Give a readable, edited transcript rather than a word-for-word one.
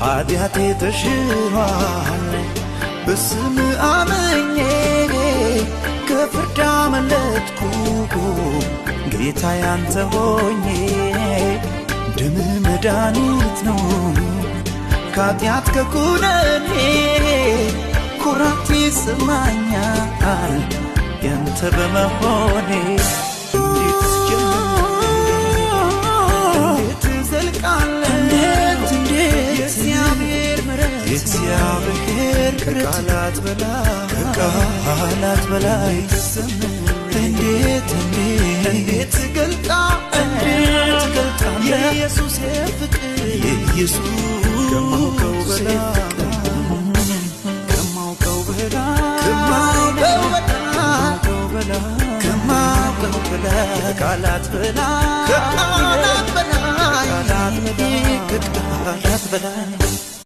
ኃጢአቴ ተሽሯል በስም አምኜ ከፍርድ አመለጥኩ ጌታ ያንተ ሆኜ ደም መድኃኒት ነው ከኃጢአት ከኩነኔ ኩራት ይሰማኛል ያንተ በመሆኔ እግዚአብሔር ከቃላት በላይ እንዴት ገልጣ የኢየሱስ ፍቅር የኢየሱስ ከማውቀው በላይ ከቃላት በላይ